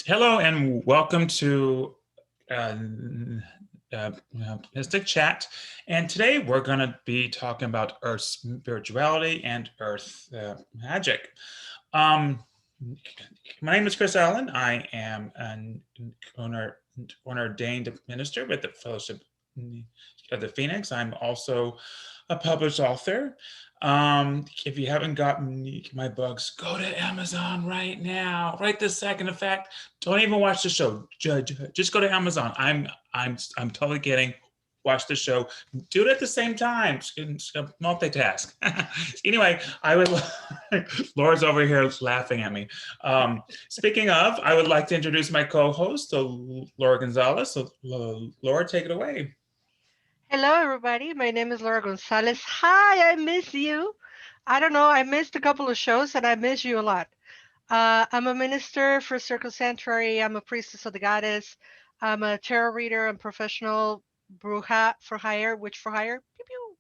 Hello and welcome to uh, uh, Mystic Chat. And today we're going to be talking about Earth spirituality and Earth magic. Um, my name is Chris Allen. I am an ordained minister with the Fellowship of the Phoenix. I'm also a published author. If you haven't gotten my books, go to Amazon right now, right this second. In fact, don't even watch the show. Just go to Amazon. I'm totally kidding. Watch the show. Do it at the same time. Multitask. Anyway, I would. Laura's over here laughing at me. Speaking of, I would like to introduce my co-host, Laura Gonzalez. So, Laura, take it away. Hello, everybody. My name is Laura Gonzalez. Hi, I miss you. I don't know, I missed a couple of shows and I miss you a lot. I'm a minister for Circle Sanctuary. I'm a priestess of the goddess. I'm a tarot reader and professional bruja for hire, witch for hire. Pew, pew.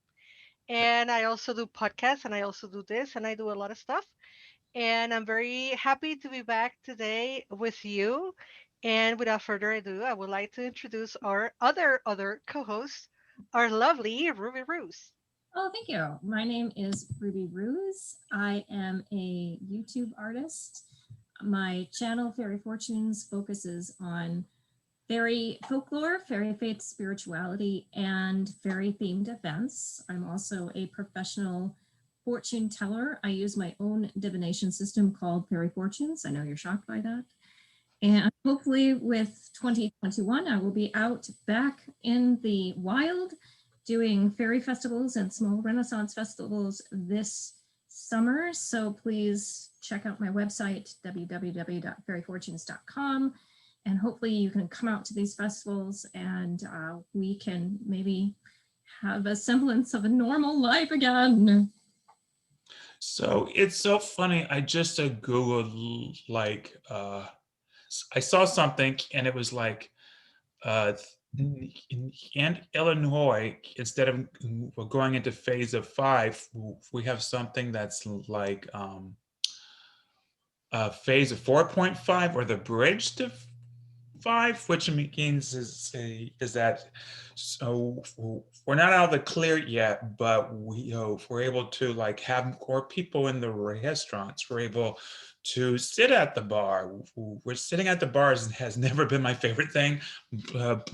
And I also do podcasts and I also do this and I do a lot of stuff. And I'm very happy to be back today with you. And without further ado, I would like to introduce our other co-host, our lovely Ruby Rose. Oh, thank you. My name is Ruby Ruse. I am a YouTube artist. My channel, Fairy Fortunes, focuses on fairy folklore, fairy faith, spirituality, and fairy themed events. I'm also a professional fortune teller. I use my own divination system called Fairy Fortunes. I know you're shocked by that. And hopefully with 2021, I will be out back in the wild doing fairy festivals and small Renaissance festivals this summer. So please check out my website, www.fairyfortunes.com. And hopefully you can come out to these festivals and we can maybe have a semblance of a normal life again. So it's so funny. I just Googled I saw something and it was like uh, in Illinois, instead of going into phase of 5, we have something that's like phase of 4.5 or the bridge to 5, which means is that so we're not out of the clear yet, but we're able to like have more people in the restaurants. We're able to sit at the bar. We're sitting at the bars has never been my favorite thing, but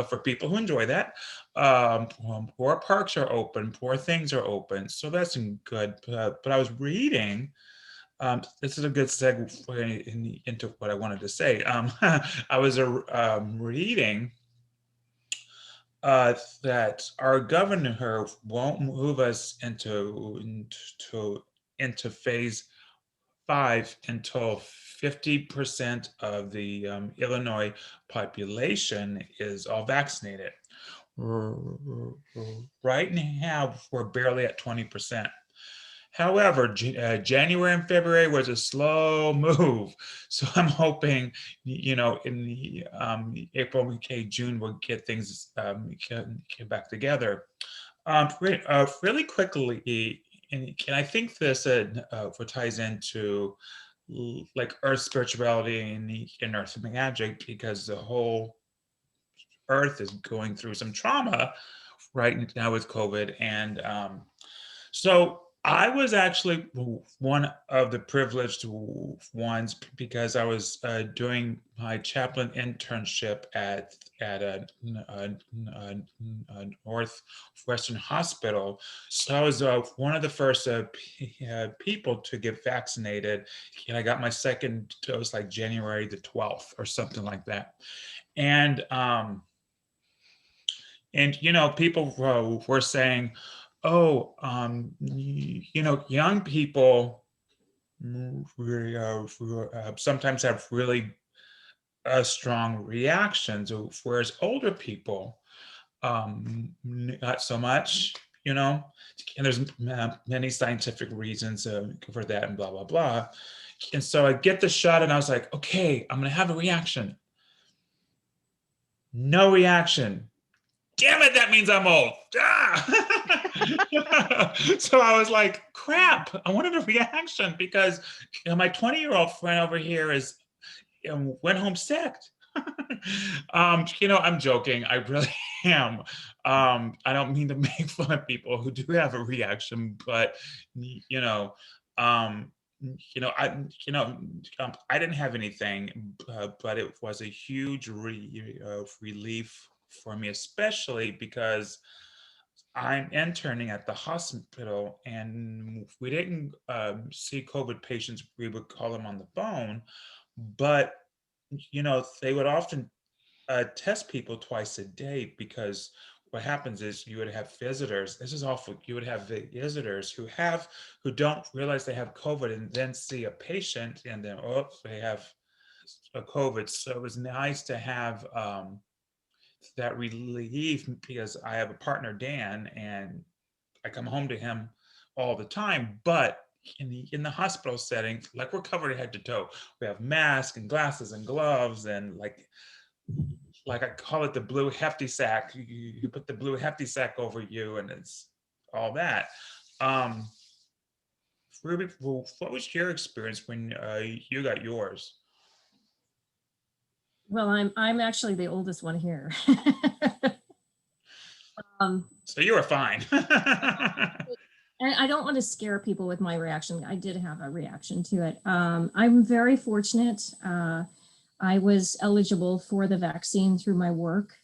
for people who enjoy that, poor parks are open, poor things are open, so that's good. But I was reading this is a good segue into what I wanted to say. I was reading that our governor won't move us into phase 5 until 50% of the Illinois population is all vaccinated. Right now, we're barely at 20%. However, January and February was a slow move. So I'm hoping, in the April, May, June, we'll get things get back together. Really quickly, and I think this ties into like Earth spirituality and Earth magic, because the whole Earth is going through some trauma right now with COVID. And so I was actually one of the privileged ones because I was doing my chaplain internship at a Northwestern hospital. So I was one of the first people to get vaccinated, and I got my second dose like January the 12th or something like that. And people were saying, oh, young people sometimes have really strong reactions, whereas older people, not so much, and there's many scientific reasons for that and blah, blah, blah. And so I get the shot and I was like, okay, I'm going to have a reaction. No reaction. Damn it, that means I'm old. Ah! So I was like, crap, I wanted a reaction because my 20-year-old friend over here and went home sick. I'm joking. I really am. I don't mean to make fun of people who do have a reaction, but you know, um, I didn't have anything, but it was a huge relief for me, especially because I'm interning at the hospital, and we didn't see COVID patients. We would call them on the phone, but they would often test people twice a day because what happens is you would have visitors. This is awful. You would have visitors who don't realize they have COVID and then see a patient and then they have a COVID. So it was nice to have that relief because I have a partner, Dan, and I come home to him all the time. But in the hospital setting, like we're covered head to toe. We have masks and glasses and gloves and like I call it the blue hefty sack. You put the blue hefty sack over you, and it's all that. Um, Ruby, what was your experience when you got yours? Well, I'm actually the oldest one here. um, So you were fine. and I don't want to scare people with my reaction. I did have a reaction to it. I'm very fortunate. I was eligible for the vaccine through my work.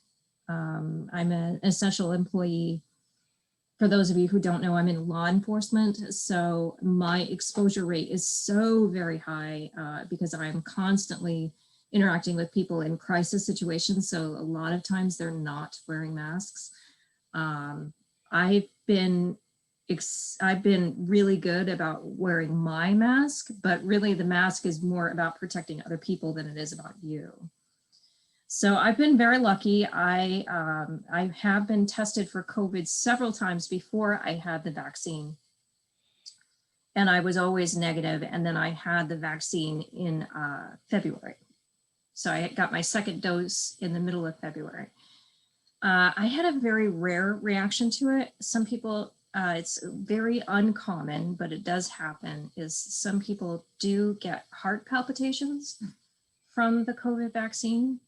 I'm an essential employee. For those of you who don't know, I'm in law enforcement. So my exposure rate is so very high because I'm constantly interacting with people in crisis situations. So a lot of times they're not wearing masks. Um, I've been I've been really good about wearing my mask, but really the mask is more about protecting other people than it is about you. So I've been very lucky. I have been tested for COVID several times before I had the vaccine, and I was always negative. And then I had the vaccine in February. So I got my second dose in the middle of February. I had a very rare reaction to it. Some people, it's very uncommon, but it does happen, is some people do get heart palpitations from the COVID vaccine.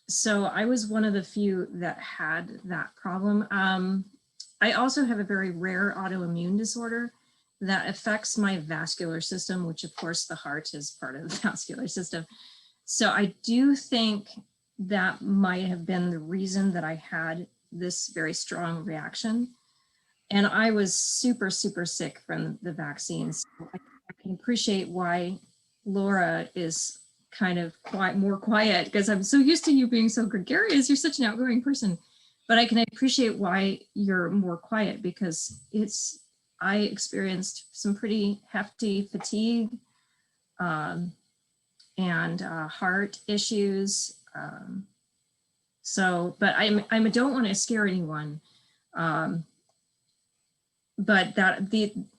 So I was one of the few that had that problem. I also have a very rare autoimmune disorder that affects my vascular system, which of course the heart is part of the vascular system. So I do think that might have been the reason that I had this very strong reaction. And I was super, super sick from the vaccines. So I can appreciate why Laura is kind of more quiet, because I'm so used to you being so gregarious. You're such an outgoing person. But I can appreciate why you're more quiet, because I experienced some pretty hefty fatigue and heart issues. But I don't want to scare anyone. But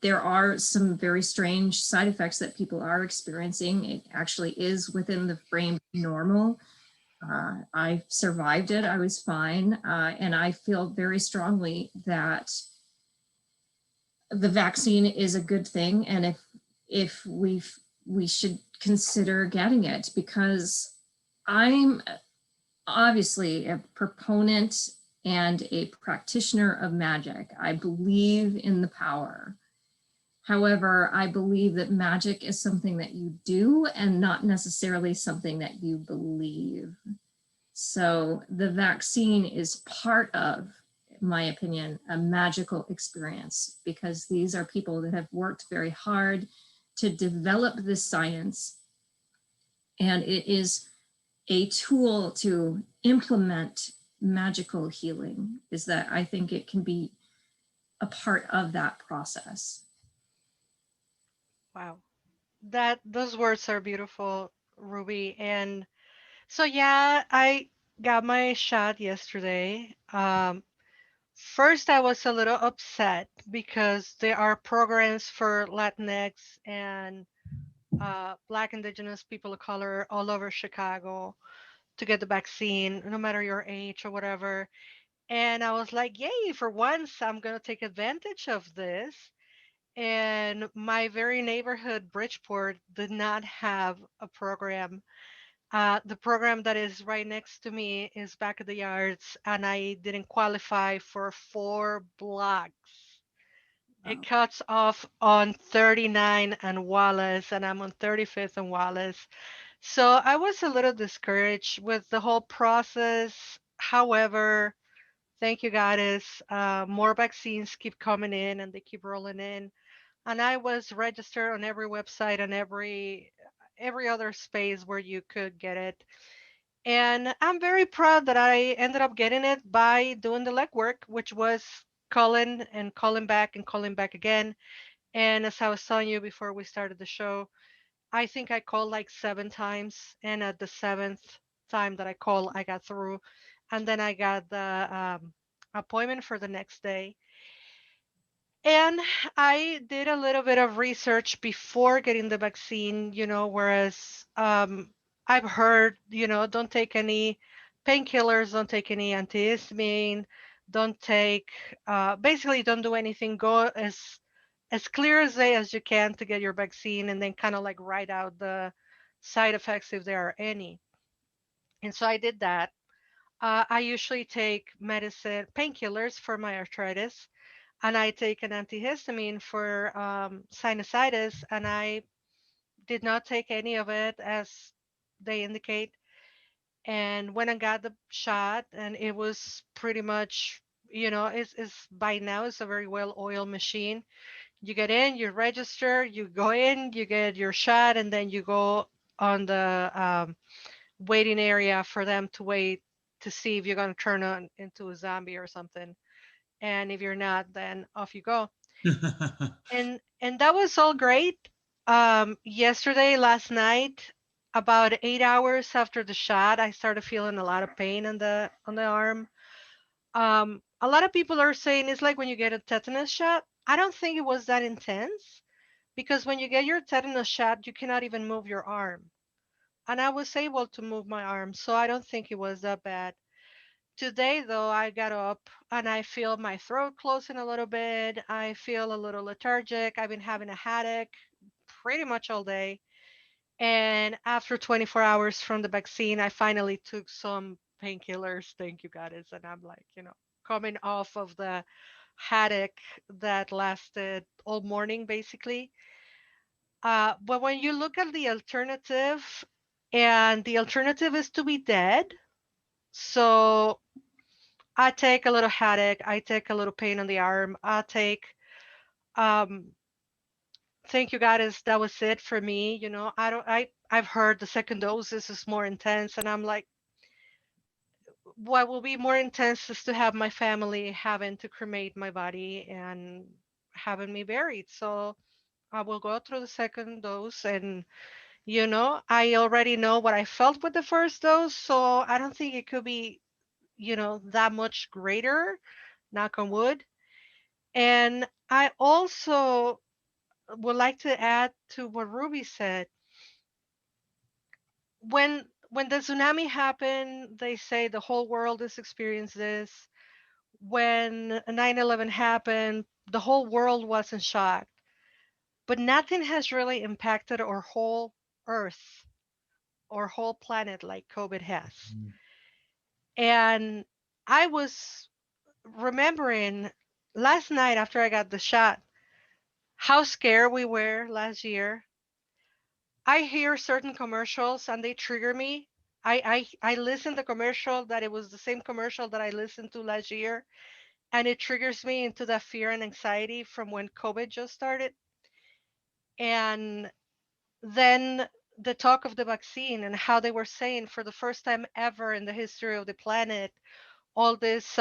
there are some very strange side effects that people are experiencing. It actually is within the frame normal. I survived it. I was fine. And I feel very strongly that the vaccine is a good thing. And if we should consider getting it, because I'm obviously a proponent and a practitioner of magic. I believe in the power. However, I believe that magic is something that you do and not necessarily something that you believe. So the vaccine is part of, in my opinion, a magical experience, because these are people that have worked very hard to develop this science, and it is a tool to implement magical healing. Is that I think it can be a part of that process. Wow. Those words are beautiful, Ruby. And so yeah, I got my shot yesterday. First I was a little upset because there are programs for Latinx and Black Indigenous people of color all over Chicago to get the vaccine, no matter your age or whatever. And I was like, yay, for once, I'm going to take advantage of this. And my very neighborhood, Bridgeport, did not have a program. The program that is right next to me is back at the yards, and I didn't qualify for 4 blocks. It Oh, cuts off on 39 and Wallace, and I'm on 35th and Wallace. So I was a little discouraged with the whole process. However, thank you, Goddess. More vaccines keep coming in and they keep rolling in. And I was registered on every website and every other space where you could get it. And I'm very proud that I ended up getting it by doing the legwork, which was calling and calling back and calling back again. And as I was telling you before we started the show, I think I called like 7 times, and at the seventh time that I called, I got through, and then I got the appointment for the next day. And I did a little bit of research before getting the vaccine, whereas I've heard, don't take any painkillers, don't take any antihistamine, don't take, basically, don't do anything. Go as clear as day as you can to get your vaccine, and then kind of like write out the side effects if there are any. And so I did that. I usually take medicine, painkillers for my arthritis, and I take an antihistamine for sinusitis, and I did not take any of it as they indicate. And when I got the shot, and it was pretty much, it's by now it's a very well oiled machine. You get in, you register, you go in, you get your shot, and then you go on the waiting area for them to wait to see if you're going to turn on into a zombie or something. And if you're not, then off you go. And that was all great. Yesterday, last night, about 8 hours after the shot, I started feeling a lot of pain on the arm. A lot of people are saying it's like when you get a tetanus shot. I don't think it was that intense because when you get your tetanus shot, you cannot even move your arm. And I was able to move my arm, so I don't think it was that bad. Today, though, I got up and I feel my throat closing a little bit. I feel a little lethargic. I've been having a headache pretty much all day. And after 24 hours from the vaccine, I finally took some painkillers. Thank you, goddess. And I'm like, coming off of the headache that lasted all morning, basically. But when you look at the alternative, and the alternative is to be dead. So I take a little headache, I take a little pain on the arm, I take um thank you goddess, that was it for me. I've heard the second doses is more intense, and I'm like, what will be more intense is to have my family having to cremate my body and having me buried. So I will go through the second dose, and I already know what I felt with the first dose, so I don't think it could be, that much greater, knock on wood. And I also would like to add to what Ruby said. When the tsunami happened, they say the whole world has experienced this. When 9/11 happened, the whole world was in shock. But nothing has really impacted our whole Earth or whole planet like COVID has. And I was remembering last night after I got the shot how scared we were last year. I hear certain commercials and they trigger me. I listen to commercial that it was the same commercial that I listened to last year, and it triggers me into that fear and anxiety from when COVID just started. And then the talk of the vaccine and how they were saying for the first time ever in the history of the planet, all these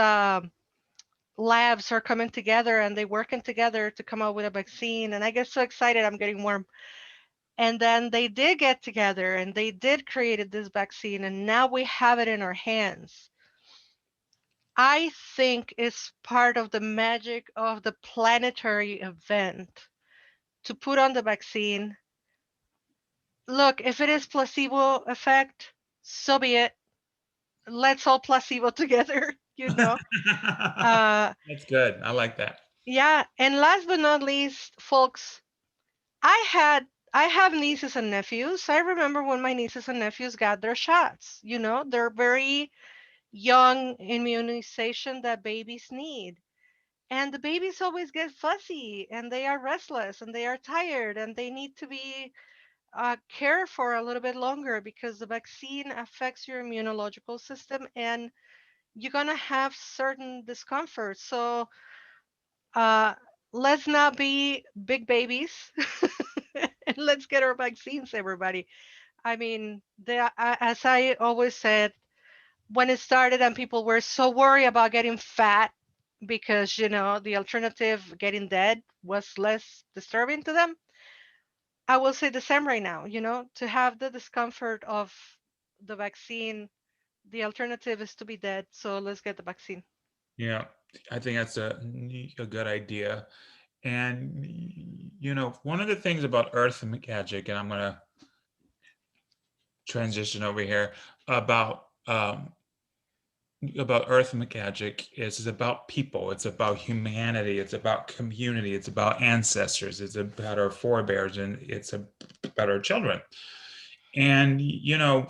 labs are coming together and they working together to come up with a vaccine. And I get so excited, I'm getting warm. And then they did get together and they did create this vaccine, and now we have it in our hands. I think it's part of the magic of the planetary event to put on the vaccine. Look, if it is placebo effect, so be it. Let's all placebo together. Uh, That's good. I like that. Yeah, and last but not least, folks, I had I have nieces and nephews. I remember when my nieces and nephews got their shots. You know, they're very young immunization that babies need. And the babies always get fussy and they are restless and they are tired and they need to be cared for a little bit longer because the vaccine affects your immunological system and you're going to have certain discomfort. So uh, let's not be big babies and let's get our vaccines, everybody. I mean, as I always said, when it started and people were so worried about getting fat because, you know, the alternative, getting dead, was less disturbing to them. I will say the same right now, you know, to have the discomfort of the vaccine, the alternative is to be dead. So let's get the vaccine. Yeah, I think that's a good idea. And one of the things about Earth and Magic, and I'm gonna transition over here about Earth Magic is about people. It's about humanity. It's about community. It's about ancestors. It's about our forebears, and it's about our children. And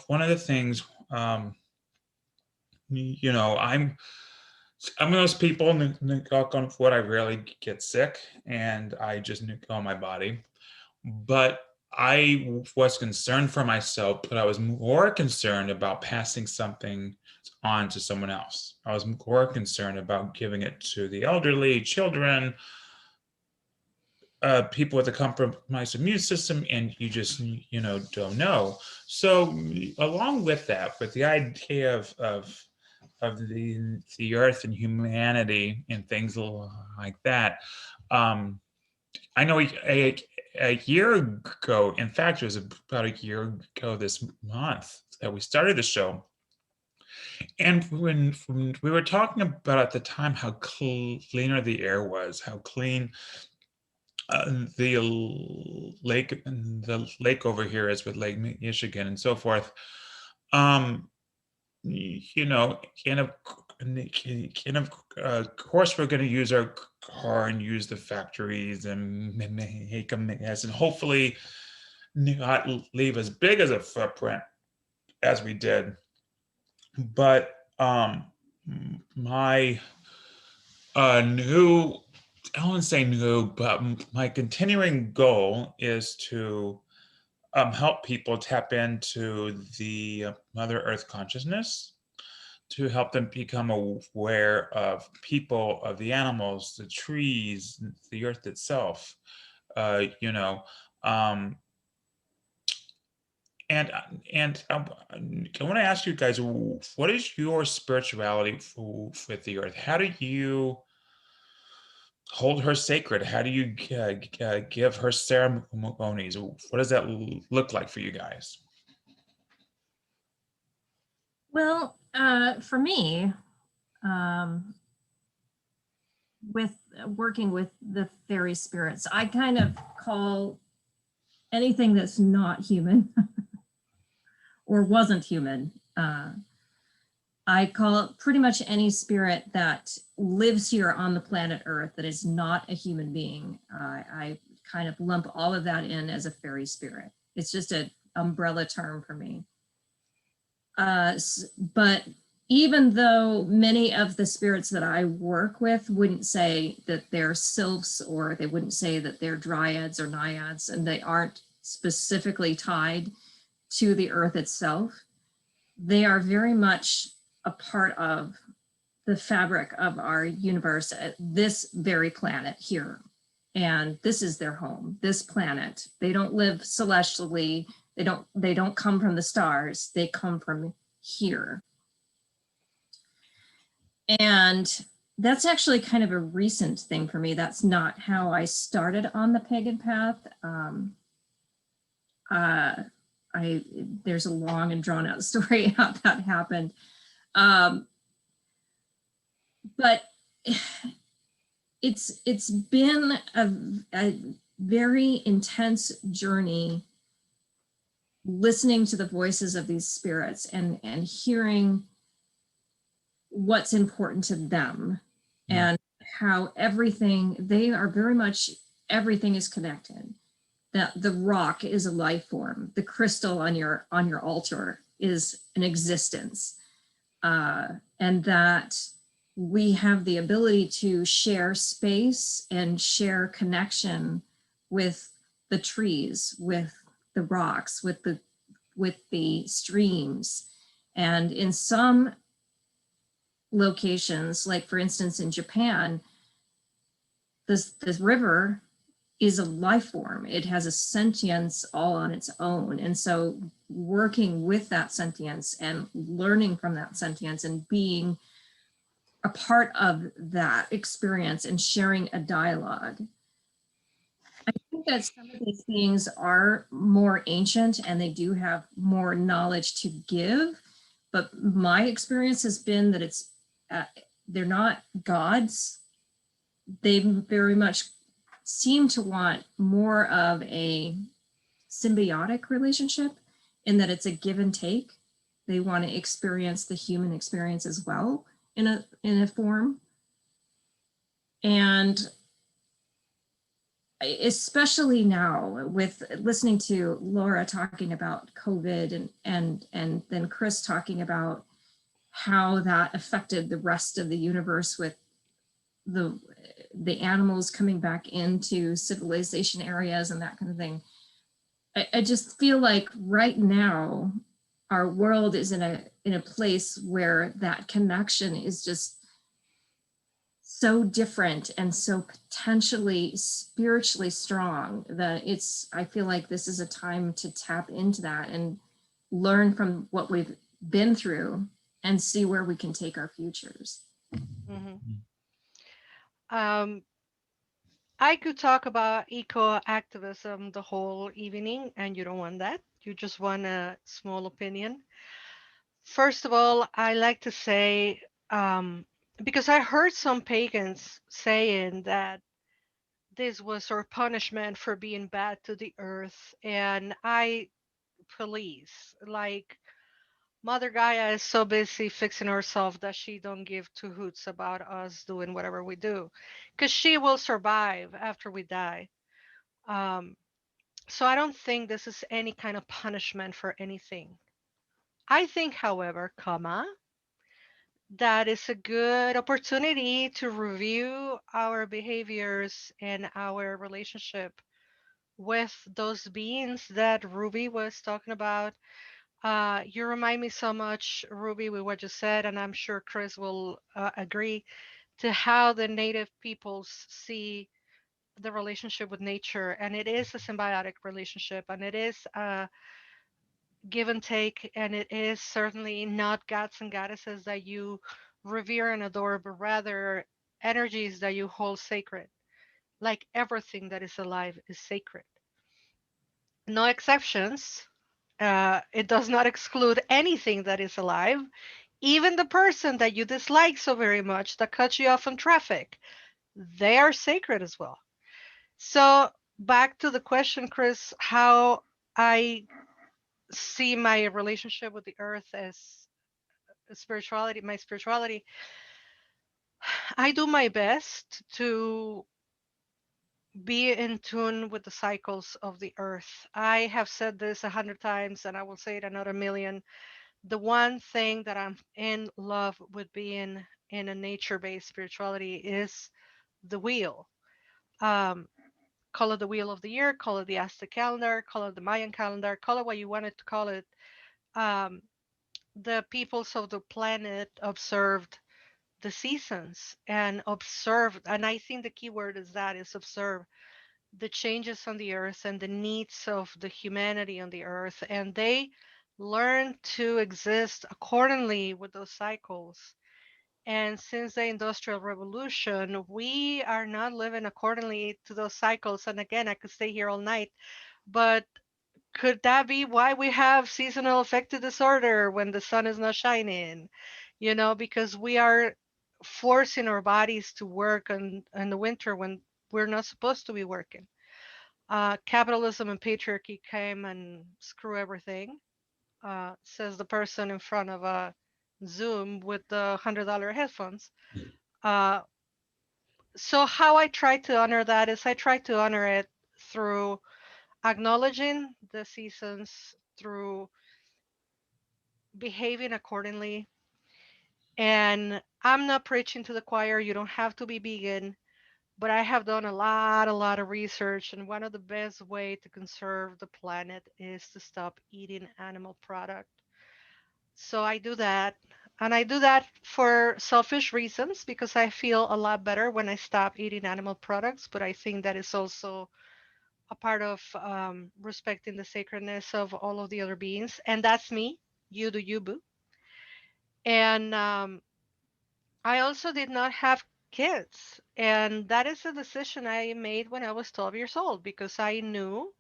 one of the things, I'm one of those people, knock on wood, I rarely get sick, and I just know my body. But I was concerned for myself, but I was more concerned about passing something on to someone else. I was more concerned about giving it to the elderly, children, people with a compromised immune system, and you just don't know. So along with that, with the idea of the earth and humanity and things like that, I know a year ago, in fact, it was about a year ago this month that we started the show. And when we were talking about at the time how cleaner the air was, how clean the lake over here is with Lake Michigan and so forth. Um, and of course, we're going to use our car and use the factories and make a mess, and hopefully not leave as big as a footprint as we did. But my new, I don't want to say new, but my continuing goal is to help people tap into the Mother Earth consciousness, to help them become aware of people, of the animals, the trees, the earth itself. Uh, you know, um, and I want to ask you guys, what is your spirituality with the earth? How do you hold her sacred? How do you give her ceremonies? What does that look like for you guys? Well, for me, um, with working with the fairy spirits, I kind of call anything that's not human or wasn't human. I call it pretty much any spirit that lives here on the planet Earth that is not a human being. I kind of lump all of that in as a fairy spirit. It's just an umbrella term for me. But even though many of the spirits that I work with wouldn't say that they're sylphs, or they wouldn't say that they're dryads or naiads, and they aren't specifically tied to the earth itself, they are very much a part of the fabric of our universe, this very planet here. And this is their home, this planet. They don't live celestially. They don't come from the stars. They come from here. And that's actually kind of a recent thing for me. That's not how I started on the pagan path. There's a long and drawn out story how that happened. But it's been a very intense journey listening to the voices of these spirits and hearing what's important to them. And how everything, they are very much, everything is connected. That the rock is a life form, the crystal on your altar is an existence, and that we have the ability to share space and share connection with the trees, with the rocks, with the streams. And in some locations, like for instance in Japan, this river is a life form. It has a sentience all on its own. And so working with that sentience and learning from that sentience and being a part of that experience and sharing a dialogue. I think that some of these things are more ancient and they do have more knowledge to give, but my experience has been that it's they're not gods. They very much seem to want more of a symbiotic relationship in that it's a give and take. They want to experience the human experience as well in a form. And especially now with listening to Laura talking about COVID and then Chris talking about how that affected the rest of the universe with the animals coming back into civilization areas and that kind of thing. I just feel like right now our world is in a place where that connection is just so different and so potentially spiritually strong that I feel like this is a time to tap into that and learn from what we've been through and see where we can take our futures. Mhm. Um, I could talk about eco activism the whole evening, and you don't want that. You just want a small opinion. First of all, I like to say, because I heard some pagans saying that this was our punishment for being bad to the earth, and please, like, Mother Gaia is so busy fixing herself that she don't give two hoots about us doing whatever we do, because she will survive after we die. Um, so I don't think this is any kind of punishment for anything. I think, however, that is a good opportunity to review our behaviors and our relationship with those beings that Ruby was talking about. You remind me so much, Ruby, with what you said, and I'm sure Chris will agree to how the native peoples see the relationship with nature. And it is a symbiotic relationship, and it is a give and take, and it is certainly not gods and goddesses that you revere and adore, but rather energies that you hold sacred. Like everything that is alive is sacred. No exceptions. It does not exclude anything that is alive, even the person that you dislike so very much that cuts you off in traffic. They are sacred as well. So, back to the question, Chris, how I see my relationship with the earth as spirituality, my spirituality. I do my best to be in tune with the cycles of the earth. I have said this 100 times and I will say it another million. The one thing that I'm in love with being in a nature-based spirituality is the wheel. Um, call it the wheel of the year, call it the Aztec calendar, call it the Mayan calendar, call it what you wanted to call it. Um, the peoples of the planet observed the seasons and observed, and I think the key word is observe the changes on the earth and the needs of the humanity on the earth, and they learn to exist accordingly with those cycles. And since the Industrial Revolution, we are not living accordingly to those cycles. And again, I could stay here all night, but could that be why we have seasonal affective disorder when the sun is not shining? Because we are forcing our bodies to work in the winter when we're not supposed to be working. Capitalism and patriarchy came and screw everything, says the person in front of a Zoom with the $100 headphones. Uh, So how I try to honor that is I try to honor it through acknowledging the seasons, through behaving accordingly. And I'm not preaching to the choir, you don't have to be vegan, but I have done a lot of research, and one of the best way to conserve the planet is to stop eating animal product. So I do that, and I do that for selfish reasons because I feel a lot better when I stop eating animal products, but I think that is also a part of respecting the sacredness of all of the other beings, and that's me. You do you, boo. And I also did not have kids. And that is a decision I made when I was 12 years old because I knew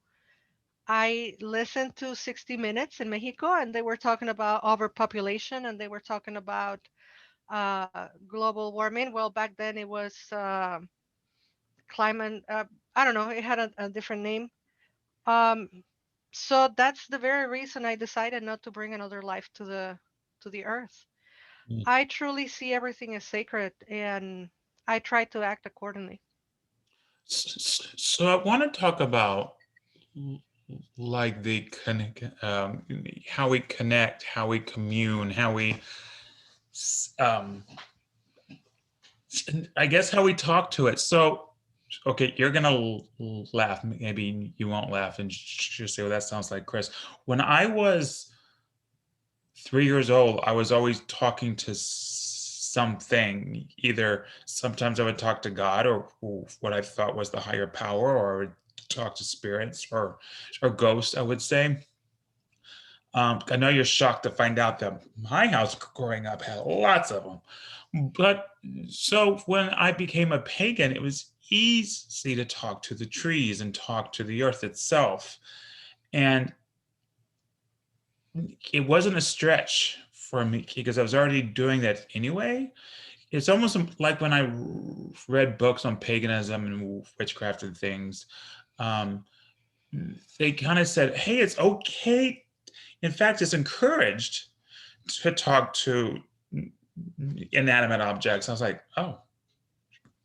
I listened to 60 Minutes in Mexico and they were talking about overpopulation and they were talking about global warming. Well, back then it was climate, I don't know, it had a different name. Um, so that's the very reason I decided not to bring another life to the earth. I truly see everything as sacred and I try to act accordingly. So I want to talk about like how we connect, how we commune, how we um, I guess how we talk to it. So, okay, you're gonna laugh. Maybe you won't laugh and just say, "Well, that sounds like Chris." When I was 3 years old, I was always talking to something. Either sometimes I would talk to God or what I thought was the higher power, or I would talk to spirits or ghosts, I would say. I know you're shocked to find out that my house growing up had lots of them. But so when I became a pagan, it was easy to talk to the trees and talk to the earth itself. And it wasn't a stretch for me because I was already doing that anyway. It's almost like when I read books on paganism and witchcraft and things, um, they kind of said, hey, it's okay. In fact, it's encouraged to talk to inanimate objects. I was like, oh,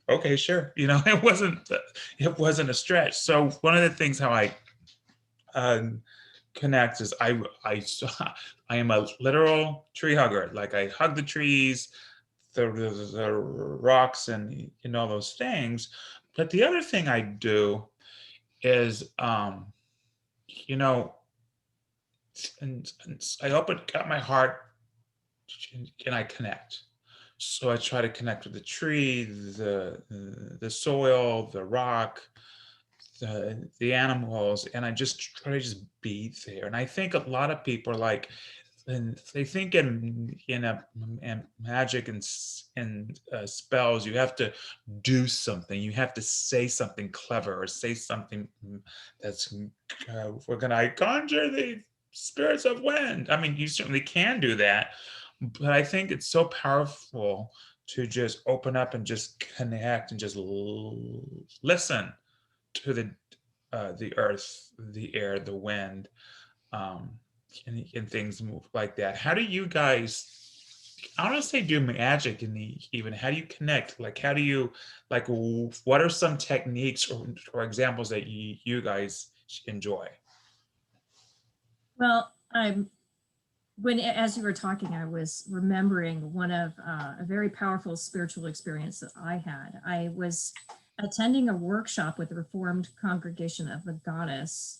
okay, sure. It wasn't a stretch. So one of the things how I um, connect is I am a literal tree hugger. Like I hug the trees, the rocks, and all those things. But the other thing I do is, you know, and I open got my heart and I connect. So I try to connect with the tree, the soil, the rock, the animals, and I just try to just be there. And I think a lot of people are like, and they think in magic and spells, you have to do something. You have to say something clever or say something that's we're gonna conjure the spirits of wind. I mean, you certainly can do that, but I think it's so powerful to just open up and just connect and just listen to the earth, the air, the wind, um, and things move like that. How do you guys? I don't want to say do magic in the even. How do you connect? Like, how do you like? What are some techniques or examples that you guys enjoy? Well, as you were talking, I was remembering one of a very powerful spiritual experience that I had. I was attending a workshop with the Reformed Congregation of the Goddess,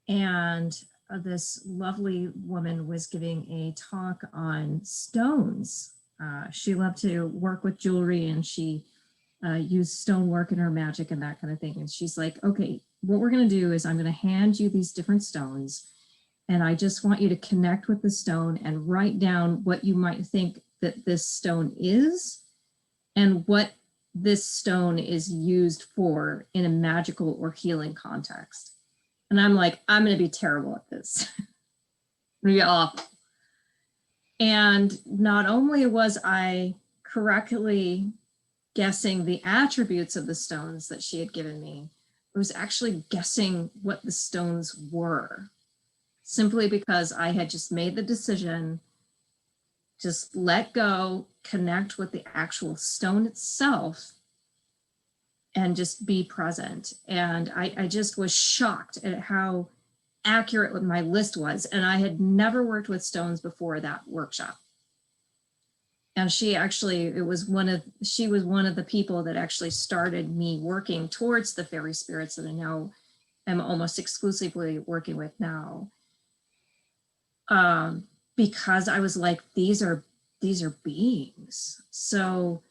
and this lovely woman was giving a talk on stones. She loved to work with jewelry, and she used stonework in her magic and that kind of thing. And she's like, okay, what we're going to do is I'm going to hand you these different stones, and I just want you to connect with the stone and write down what you might think that this stone is and what this stone is used for in a magical or healing context. And I'm like, I'm going to be terrible at this. I'm going to be awful. And not only was I correctly guessing the attributes of the stones that she had given me, I was actually guessing what the stones were, simply because I had just made the decision, just let go, connect with the actual stone itself, and just be present. And I just was shocked at how accurate my list was. And I had never worked with stones before that workshop. And she actually, she was one of the people that actually started me working towards the fairy spirits that I now am almost exclusively working with now. Because I was like, these are beings. So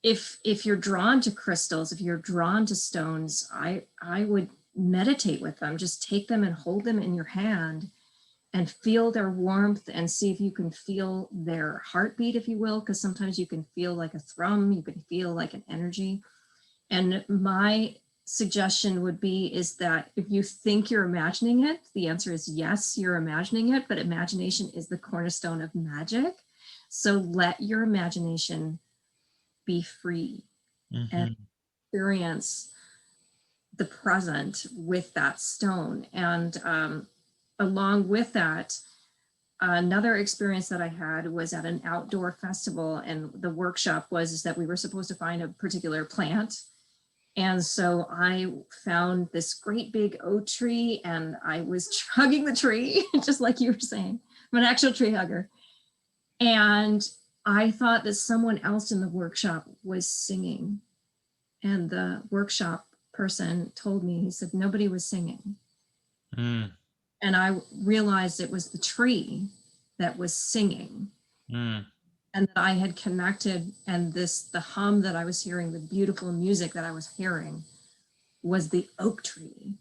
if you're drawn to crystals, if you're drawn to stones, I would meditate with them. Just take them and hold them in your hand and feel their warmth and see if you can feel their heartbeat, if you will, because sometimes you can feel like a thrum, you can feel like an energy. And my suggestion would be is that if you think you're imagining it, the answer is yes, you're imagining it, but imagination is the cornerstone of magic. So let your imagination be free and experience the present with that stone. And along with that, another experience that I had was at an outdoor festival, and the workshop was is that we were supposed to find a particular plant. And so I found this great big oak tree, and I was hugging the tree, just like you were saying. I'm an actual tree hugger. And I thought that someone else in the workshop was singing. And the workshop person told me, he said, nobody was singing. Mm. And I realized it was the tree that was singing. Mm. And that I had connected, and the hum that I was hearing, the beautiful music that I was hearing was the oak tree.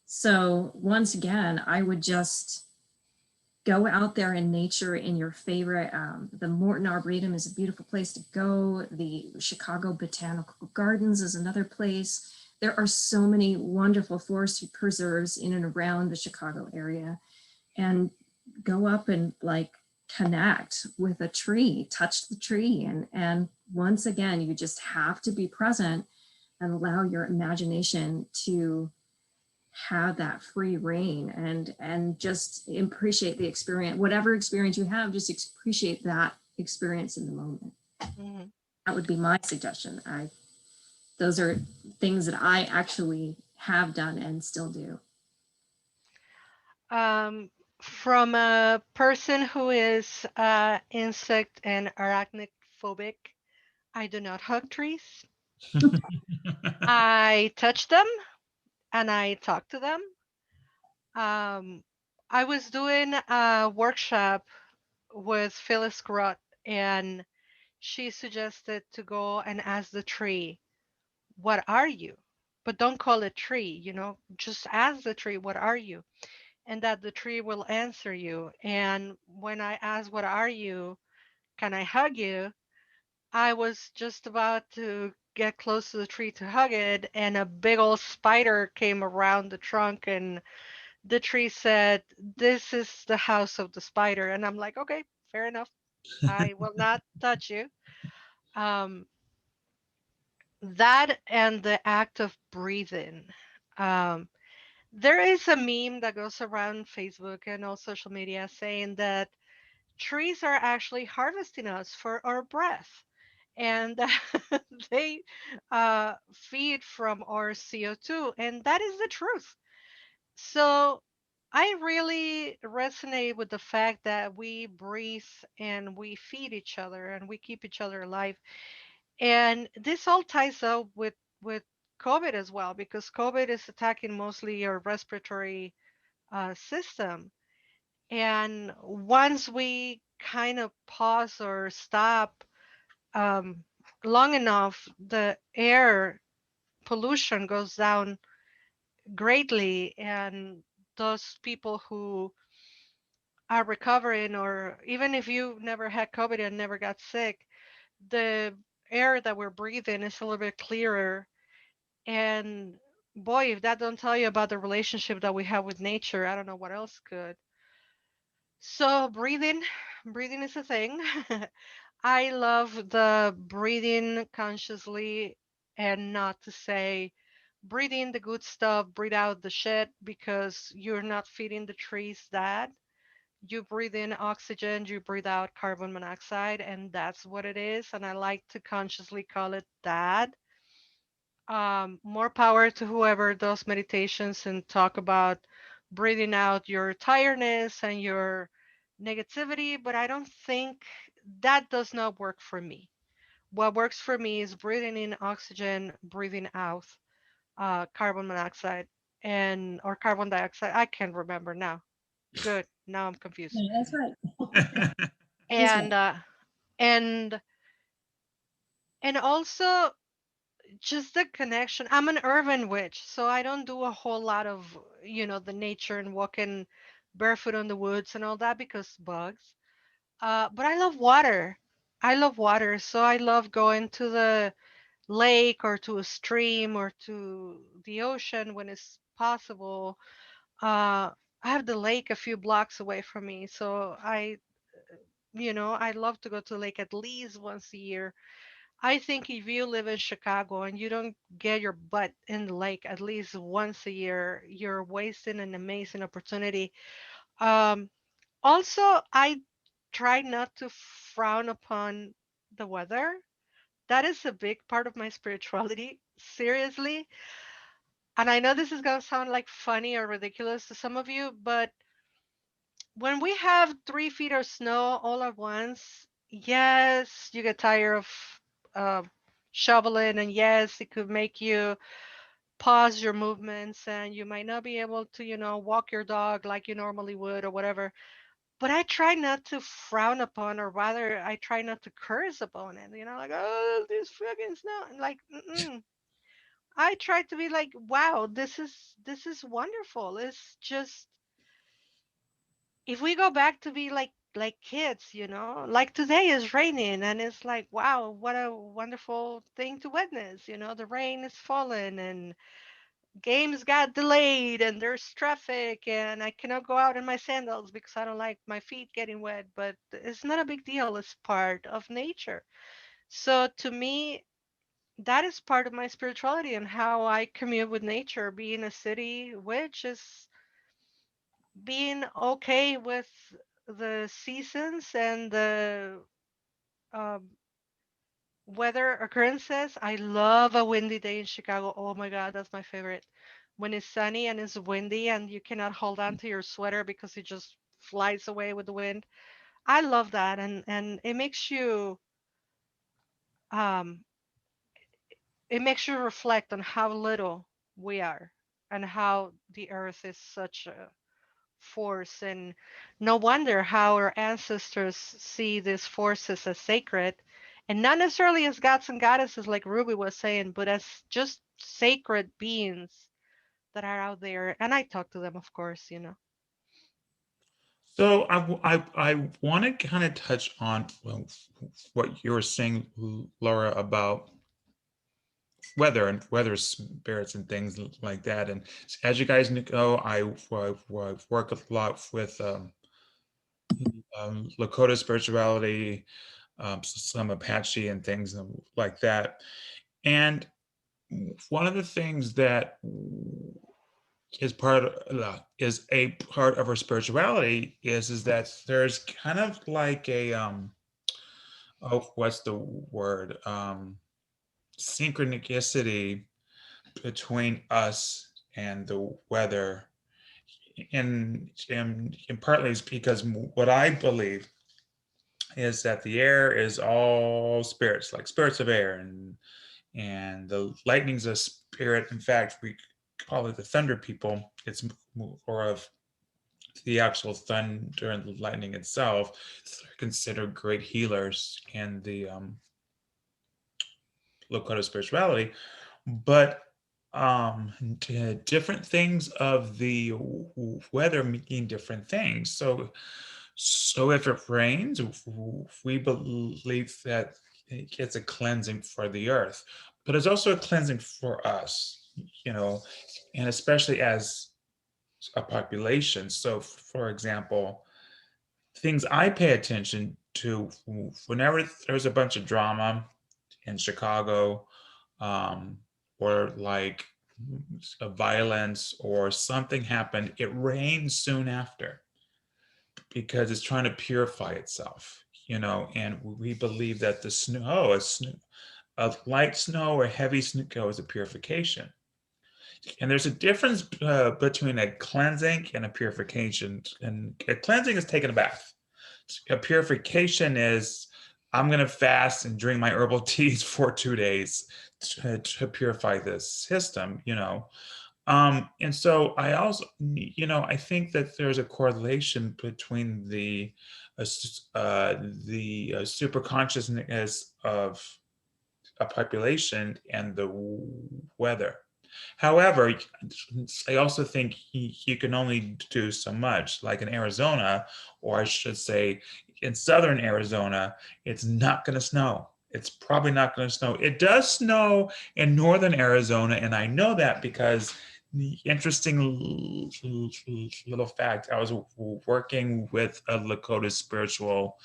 So once again, I would just go out there in nature in your favorite, the Morton Arboretum is a beautiful place to go. The Chicago Botanical Gardens is another place. There are so many wonderful forest preserves in and around the Chicago area. And go up and like connect with a tree, touch the tree. And once again, you just have to be present and allow your imagination to have that free reign and just appreciate the experience. Whatever experience you have, just appreciate that experience in the moment. Mhm. That would be my suggestion. Those are things that I actually have done and still do. Um, from a person who is insect and arachnophobic, I do not hug trees. I touch them and I talk to them. Um, I was doing a workshop with Phyllis Grott, and she suggested to go and ask the tree, "What are you?" But don't call it tree, just ask the tree, "What are you?" And that the tree will answer you. And when I asked, "What are you? Can I hug you?" I was just about to get close to the tree to hug it, and a big old spider came around the trunk, and the tree said, "This is the house of the spider." And I'm like, "Okay, fair enough. I will not touch you." Um, that and the act of breathing. Um, there is a meme that goes around Facebook and all social media saying that trees are actually harvesting us for our breath, and they feed from our CO2, and that is the truth. So I really resonate with the fact that we breathe and we feed each other and we keep each other alive. And this all ties up with COVID as well, because COVID is attacking mostly our respiratory system. And once we kind of pause or stop um, long enough, the air pollution goes down greatly, and those people who are recovering, or even if you never had COVID and never got sick, the air that we're breathing is a little bit clearer. And boy, if that don't tell you about the relationship that we have with nature, I don't know what else could. So breathing is a thing. I love the breathing consciously, and not to say breathe in the good stuff, breathe out the shit, because you're not feeding the trees that. You breathe in oxygen, you breathe out carbon monoxide, and that's what it is. And I like to consciously call it that. More power to whoever does meditations and talk about breathing out your tiredness and your negativity, but I don't think that does not work for me. What works for me is breathing in oxygen, breathing out carbon monoxide and or carbon dioxide. I can't remember now. Good. Now I'm confused. Yeah, that's right. This And way. uh, and and also just the connection. I'm an urban witch, so I don't do a whole lot of, the nature and walking barefoot on the woods and all that because bugs. But I love water. I love water, so I love going to the lake or to a stream or to the ocean when it's possible. I have the lake a few blocks away from me, so I love to go to the lake at least once a year. I think if you live in Chicago and you don't get your butt in the lake at least once a year, you're wasting an amazing opportunity. Um, Also, I try not to frown upon the weather. That is a big part of my spirituality, seriously. And I know this is going to sound like funny or ridiculous to some of you, but when we have 3 feet of snow all at once, yes, you get tired of uh, shoveling, and yes, it could make you pause your movements, and you might not be able to, walk your dog like you normally would or whatever. But I try not to frown upon, or rather, I try not to curse upon it. Like, oh, this fucking snow, and like, mm-mm. I try to be like, wow, this is wonderful. It's just if we go back to be like kids, like today is raining and it's like, wow, what a wonderful thing to witness. The rain is falling and games got delayed and there's traffic and I cannot go out in my sandals because I don't like my feet getting wet, but it's not a big deal. It's part of nature. So to me, that is part of my spirituality and how I commune with nature, being a city witch is being okay with the seasons and the um, weather occurrences. I love a windy day in Chicago. Oh my God, that's my favorite. When it's sunny and it's windy and you cannot hold on to your sweater because it just flies away with the wind. I love that, and um it makes you reflect on how little we are and how the earth is such a force, and no wonder how our ancestors see these forces as sacred and not necessarily as gods and goddesses like Ruby was saying, but as just sacred beings that are out there. And I talk to them, of course. So I want to kind of touch on, well, what you were saying, Laura, about weather and weather spirits and things like that. And as you guys know, I work a lot with Lakota spirituality, some Apache and things like that. And one of the things that is a part of our spirituality is that there's kind of like a oh, what's the word, synchronicity between us and the weather, and partly it's because what I believe is that the air is all spirits, like spirits of air, and the lightning's a spirit. In fact, we call it the thunder people. It's more of the actual thunder and the lightning itself. They're considered great healers in the Lakota spirituality, but different things of the weather mean different things. So if it rains, we believe that it's a cleansing for the earth, but it's also a cleansing for us, you know, and especially as a population. So, for example, things I pay attention to whenever there's a bunch of drama in Chicago, um, or like a violence or something happened, it rains soon after because it's trying to purify itself, and we believe that the snow is a light snow or heavy snow is a purification. And there's a difference between a cleansing and a purification. And a cleansing is taking a bath. A purification is I'm going to fast and drink my herbal teas for 2 days to purify this system, you know. And so I also, you know, I think that there's a correlation between the super consciousness of a population and the weather. However, I also think you can only do so much. Like in Arizona, or I should say in southern Arizona, it's not going to snow. It's probably not going to snow. It does snow in northern Arizona, and I know that because the interesting little fact, I was working with a Lakota spiritual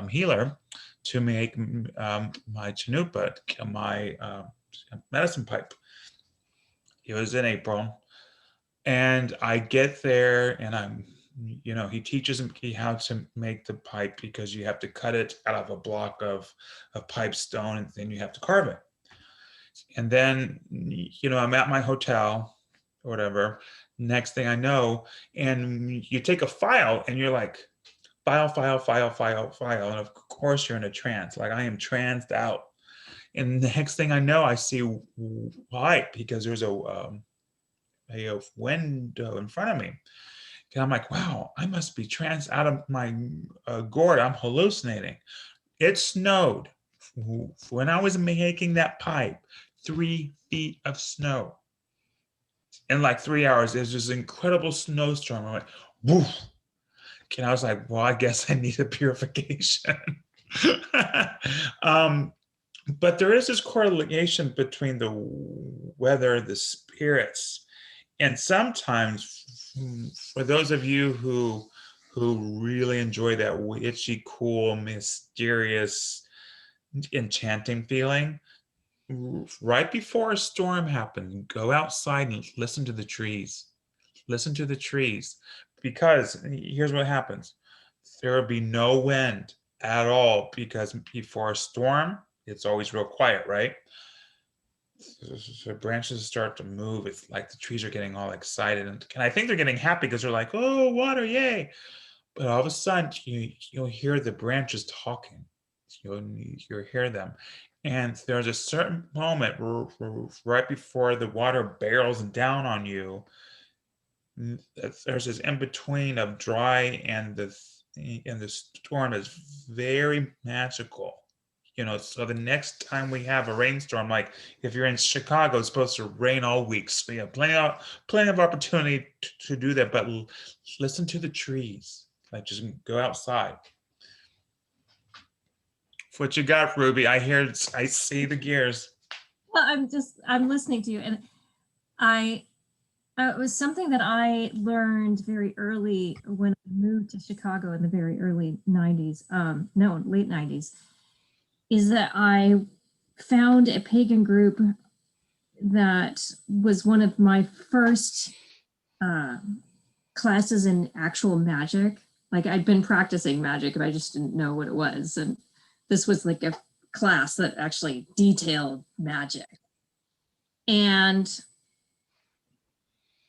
healer to make my chanupa, my medicine pipe. It was in April, and I get there, and you know, he teaches me how to make the pipe because you have to cut it out of a block of pipe stone, and then you have to carve it. And then, you know, I'm at my hotel or whatever. Next thing I know, and you take a file, and you're like, file, file, file, file, file, and of course you're in a trance. Like I am tranced out. And the next thing I know, I see white because there's a window in front of me. And I'm like, wow, I must be trans out of my gourd. I'm hallucinating. It snowed when I was making that pipe, 3 feet of snow. In like 3 hours, there's this incredible snowstorm. I went, woof. And I was like, well, I guess I need a purification. But there is this correlation between the weather, the spirits, and sometimes for those of you who really enjoy that witchy, cool, mysterious, enchanting feeling, right before a storm happens, go outside and listen to the trees. Listen to the trees, because here's what happens: there will be no wind at all, because before a storm, it's always real quiet, right? So branches start to move. It's like the trees are getting all excited, and I think they're getting happy because they're like, "Oh, water, yay!" But all of a sudden, you'll hear the branches talking. You'll hear them, and there's a certain moment right before the water barrels down on you. There's this in between of dry and the storm is very magical. You know, so the next time we have a rainstorm, like if you're in Chicago, it's supposed to rain all week. So you have plenty of opportunity to do that. But listen to the trees. Like just go outside. What you got, Ruby? I see the gears. Well, I'm listening to you, and it was something that I learned very early when I moved to Chicago in the very early 90s, no, late 90s, is that I found a pagan group that was one of my first classes in actual magic. Like I'd been practicing magic, but I just didn't know what it was. And this was like a class that actually detailed magic. And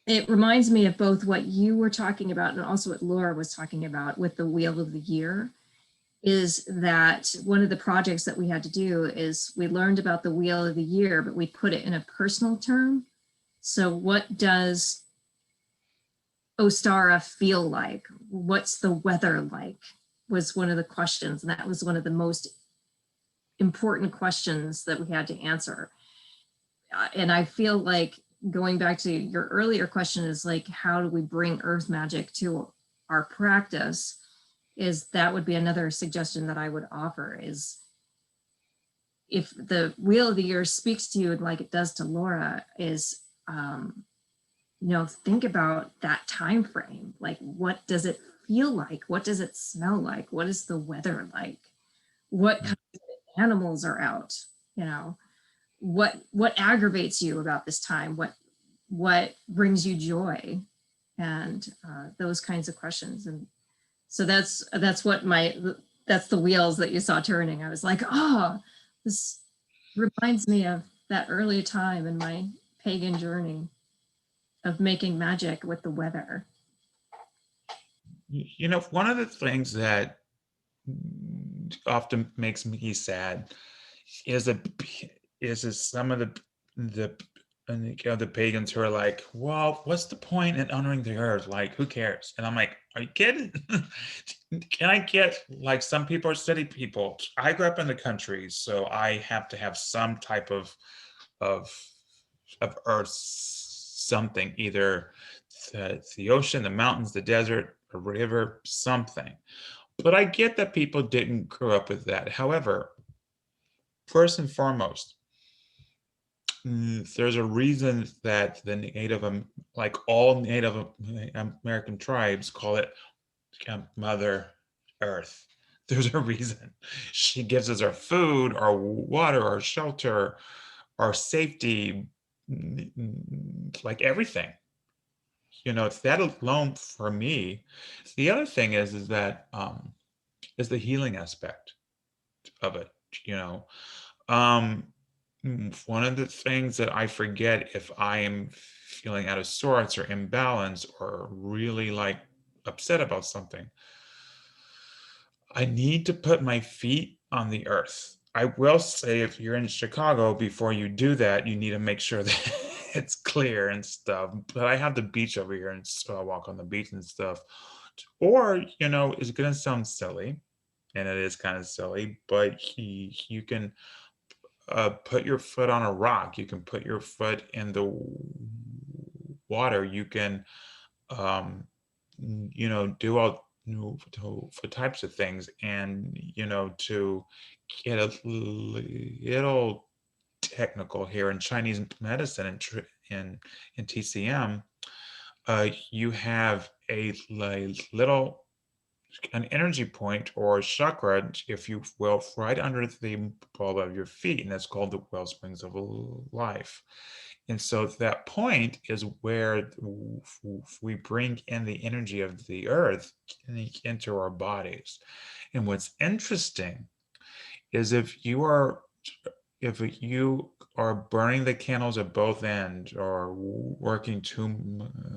it reminds me of both what you were talking about and also what Laura was talking about with the Wheel of the Year, is that one of the projects that we had to do is we learned about the Wheel of the Year, but we put it in a personal term. So what does Ostara feel like? What's the weather like? Was one of the questions. And that was one of the most important questions that we had to answer. And I feel like going back to your earlier question is like, how do we bring earth magic to our practice? Is that would be another suggestion that I would offer, is if the Wheel of the Year speaks to you like it does to Laura, is think about that time frame. Like, what does it feel like? What does it smell like? What is the weather like? What kind of animals are out? What aggravates you about this time? What brings you joy? And those kinds of questions. And so that's the wheels that you saw turning. I was like, oh, this reminds me of that early time in my pagan journey of making magic with the weather. One of the things that often makes me sad is a is some of the the pagans who are like, well, what's the point in honoring the earth? Like, who cares? And I'm like, are you kidding? Can I get, like, some people are city people. I grew up in the country, so I have to have some type of earth, something, either the ocean, the mountains, the desert, a river, something. But I get that people didn't grow up with that. However, first and foremost, there's a reason that like all Native American tribes, call it Mother Earth. There's a reason. She gives us our food, our water, our shelter, our safety, like everything. It's that alone for me. The other thing is that is the healing aspect of it. You know, um, One of the things that I forget if I am feeling out of sorts or imbalanced or really like upset about something, I need to put my feet on the earth. I will say, if you're in Chicago, before you do that, you need to make sure that it's clear and stuff. But I have the beach over here, and so I walk on the beach and stuff. Or, it's going to sound silly, and it is kind of silly, but you can put your foot on a rock. You can put your foot in the water. You can, um, do all for types of things, and to get a little technical here in Chinese medicine and in TCM, you have a little an energy point or chakra, if you will, right under the ball of your feet, and that's called the Wellsprings of Life. And so that point is where we bring in the energy of the earth into our bodies. And what's interesting is if you are burning the candles at both ends, or working too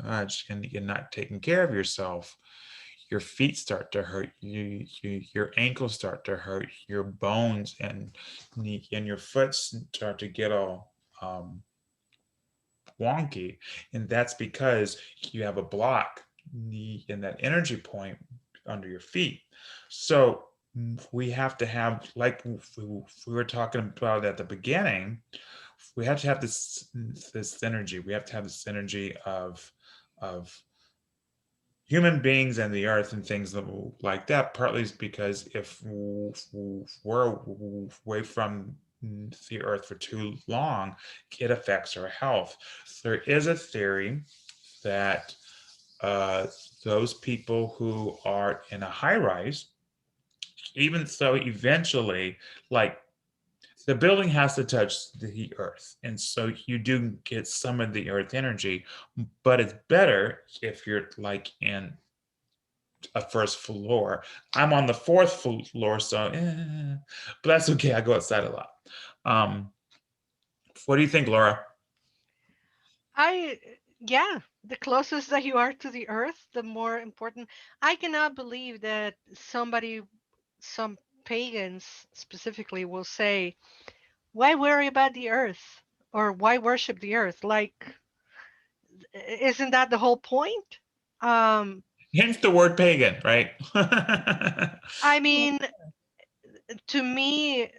much, and you're not taking care of yourself, your feet start to hurt, your ankles start to hurt, your bones and your foot start to get all wonky. And that's because you have a block in that energy point under your feet. So we have to have, like we were talking about at the beginning, we have to have this synergy. We have to have the synergy of human beings and the earth and things like that. Partly is because if we're away from the earth for too long, it affects our health. There is a theory that uh, those people who are in a high rise, even so, eventually, like, the building has to touch the earth, and so you do get some of the earth energy, but it's better if you're like in a first floor. I'm on the fourth floor, so but that's okay. I go outside a lot. Um, what do you think, Laura? I, yeah, the closest that you are to the earth, the more important. I cannot believe that some pagans specifically will say, why worry about the earth? Or why worship the earth? Like, isn't that the whole point? Um, Hence the word pagan, right? I mean, to me,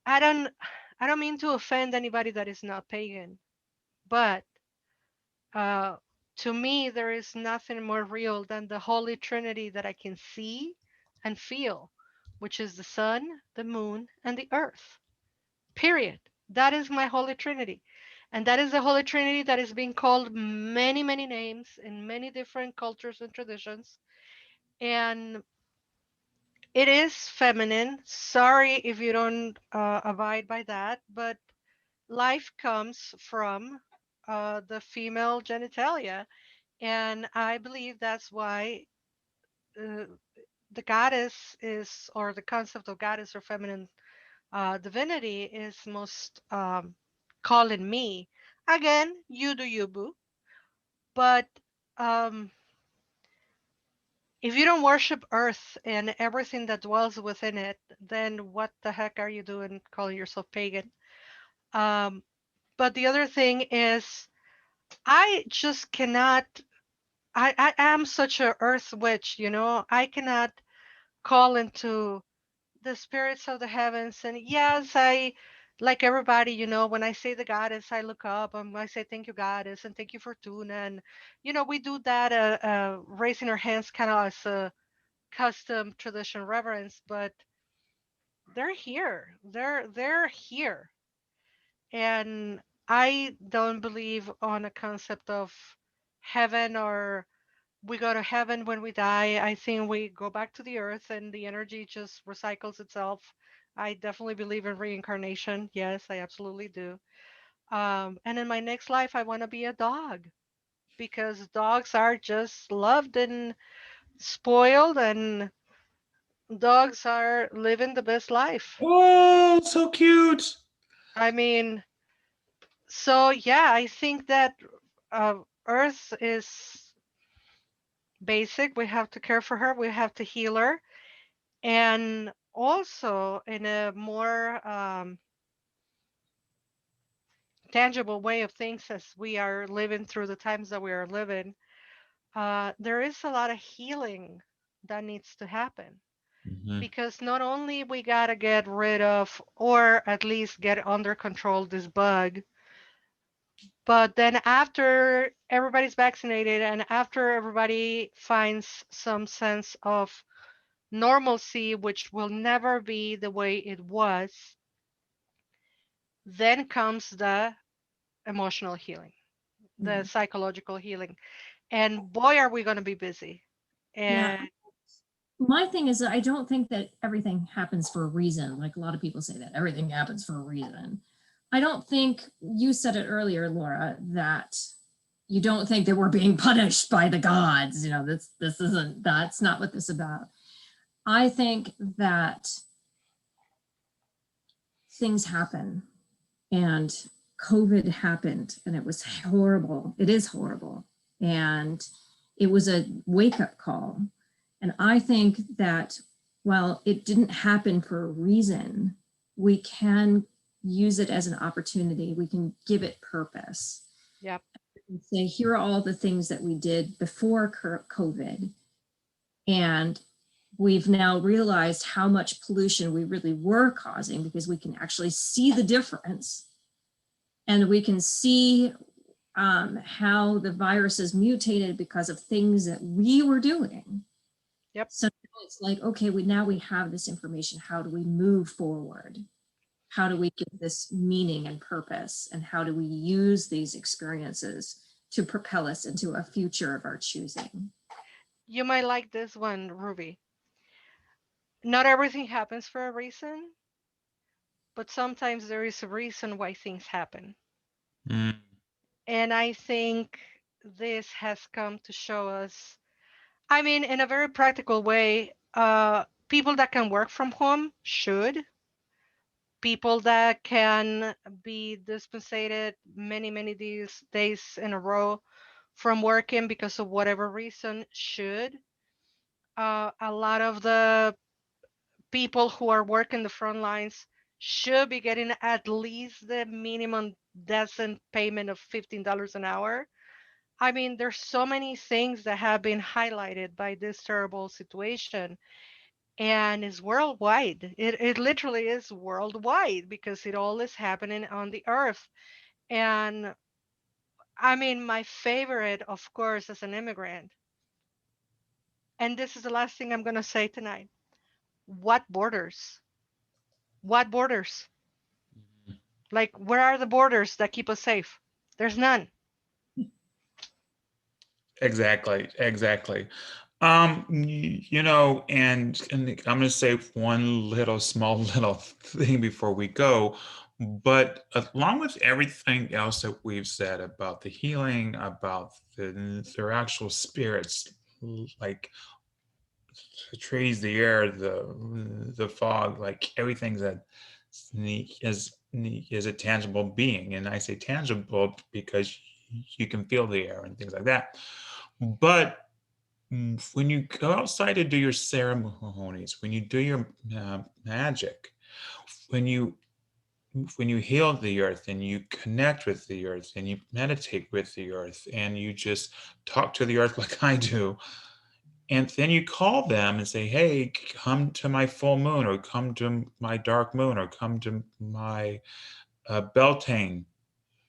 I don't, I don't mean to offend anybody that is not pagan, but uh, to me, there is nothing more real than the Holy Trinity that I can see and feel, which is the sun, the moon, and the earth. Period. That is my Holy Trinity. And that is the Holy Trinity that is being called many, many names in many different cultures and traditions. And it is feminine. Sorry if you don't abide by that, but life comes from the female genitalia. And I believe that's why uh, the goddess is, or the concept of goddess or feminine divinity is most calling me. Again, you do you, boo. But um, if you don't worship Earth and everything that dwells within it, then what the heck are you doing calling yourself pagan? Um, but the other thing is, I just cannot. I am such a Earth witch, you know. I cannot call into the spirits of the heavens. And yes, I, like everybody, you know, when I say the goddess, I look up and I say thank you, goddess, and thank you, Fortuna. And you know, we do that, raising our hands, kind of as a custom tradition reverence. But they're here. They're here, and I don't believe on a concept of heaven, or we go to heaven when we die. I think we go back to the earth and the energy just recycles itself. I definitely believe in reincarnation. Yes, I absolutely do. And in my next life, I want to be a dog, because dogs are just loved and spoiled, and dogs are living the best life. Oh, so cute. I mean, so yeah, I think that Earth is basic. We have to care for her, we have to heal her. And also, in a more tangible way of things, as we are living through the times that we are living, there is a lot of healing that needs to happen. Mhm. Because not only we gotta get rid of, or at least get under control, this bug, but then after everybody's vaccinated and after everybody finds some sense of normalcy, which will never be the way it was, then comes the emotional healing, the Yeah. psychological healing. And boy, are we going to be busy. Yeah. And My thing is that I don't think that everything happens for a reason. Like a lot of people say that everything happens for a reason. I don't think you said it earlier, Laura, that you don't think that we're being punished by the gods. You know, this isn't, that's not what this is about. I think that things happen, and COVID happened, and it was horrible. It is horrible. And it was a wake-up call. And I think that while it didn't happen for a reason, we can use it as an opportunity. We can give it purpose. yep, And say, here are all the things that we did before COVID. And we've now realized how much pollution we really were causing, because we can actually see the difference. And we can see how the virus is mutated because of things that we were doing. yep. So it's like, okay, now we have this information. How do we move forward? How do we give this meaning and purpose? And how do we use these experiences to propel us into a future of our choosing? You might like this one, Ruby. Not everything happens for a reason, but sometimes there is a reason why things happen. Mm. And I think this has come to show us, I mean, in a very practical way, people that can work from home should. People that can be dispensated many days in a row from working because of whatever reason should. A lot of the people who are working the front lines should be getting at least the minimum decent payment of $15 an hour. I mean, there's so many things that have been highlighted by this terrible situation, and it's worldwide. It literally is worldwide, because it all is happening on the earth. And I mean, my favorite, of course, as an immigrant, and this is the last thing I'm going to say tonight: what borders? What borders? Like, where are the borders that keep us safe? There's none. Exactly, exactly. And I'm going to say one little small little thing before we go, but along with everything else that we've said about the healing, about their actual spirits, like the trees, the air, the fog, like everything is a tangible being. And I say tangible because you can feel the air and things like that. But when you go outside to do your ceremonies, when you do your magic, when you heal the earth and you connect with the earth and you meditate with the earth and you just talk to the earth like I do, and then you call them and say, hey, come to my full moon, or come to my dark moon, or come to my Beltane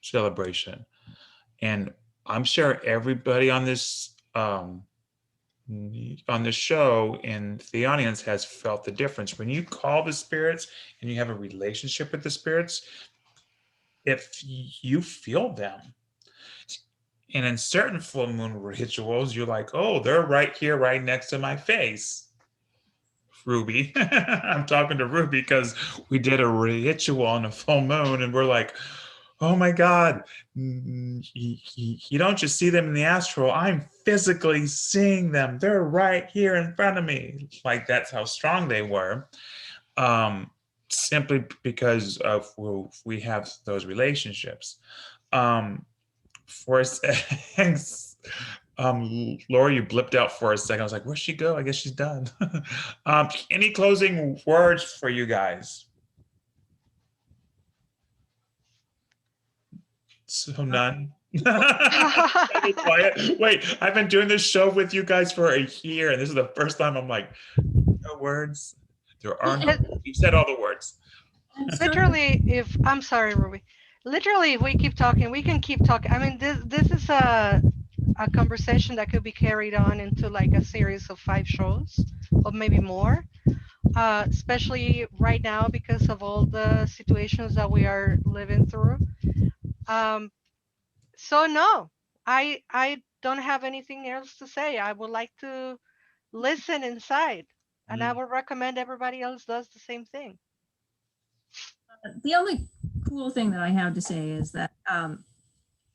celebration. And I'm sure everybody on this show and the audience has felt the difference. When you call the spirits and you have a relationship with the spirits, if you feel them. And in certain full moon rituals, you're like, oh, they're right here, right next to my face. Ruby. I'm talking to Ruby because we did a ritual on a full moon and we're like, oh my God, you don't just see them in the astral. I'm physically seeing them. They're right here in front of me. Like that's how strong they were. Simply because of we have those relationships. For Laura, you blipped out for a second. I was like, where'd she go? I guess she's done. Any closing words for you guys? So none. Quiet. Wait, I've been doing this show with you guys for a year, and this is the first time I'm like, no words. There are no. You said all the words. Literally, if I'm sorry, Ruby. Literally, if we keep talking, we can keep talking. I mean, this is a conversation that could be carried on into like a series of 5 shows or maybe more. Especially right now because of all the situations that we are living through. So no, I don't have anything else to say. I would like to listen inside, and I would recommend everybody else does the same thing. The only cool thing that I have to say is that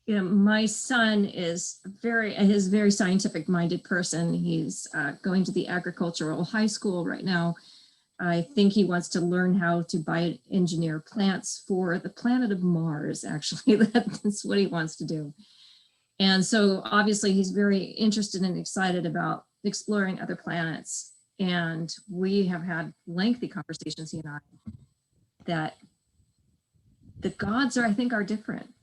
my son is very scientific minded person. He's going to the agricultural high school right now. I think he wants to learn how to bioengineer plants for the planet of Mars. Actually, that's what he wants to do. And so obviously he's very interested and excited about exploring other planets. And we have had lengthy conversations, he and I, that the gods I think are different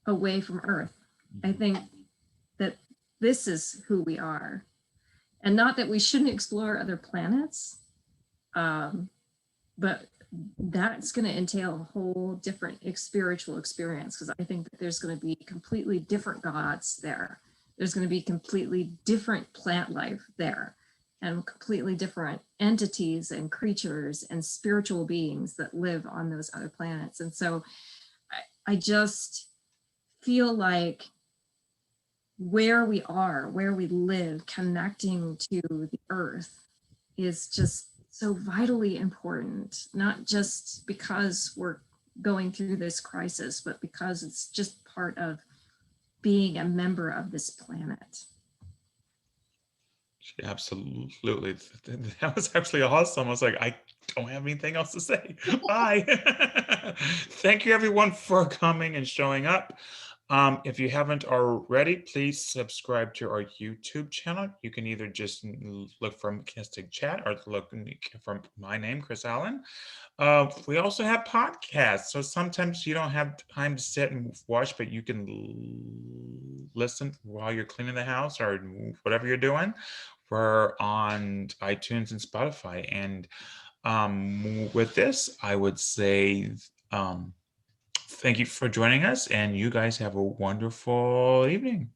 away from Earth. I think that this is who we are. And not that we shouldn't explore other planets, but that's going to entail a whole different spiritual experience, because I think that there's going to be completely different gods there. There's going to be completely different plant life there, and completely different entities and creatures and spiritual beings that live on those other planets. And so I just feel like where we are, where we live, connecting to the earth is just so vitally important, not just because we're going through this crisis, but because it's just part of being a member of this planet. Absolutely. That was actually awesome. I was like, I don't have anything else to say. Bye. Thank you everyone for coming and showing up. If you haven't already, please subscribe to our YouTube channel. You can either just look for Untitled Chat or look for my name, Chris Allen. We also have podcasts, so sometimes you don't have time to sit and watch, but you can listen while you're cleaning the house or whatever you're doing. We're on iTunes and Spotify. And with this, I would say thank you for joining us, and you guys have a wonderful evening.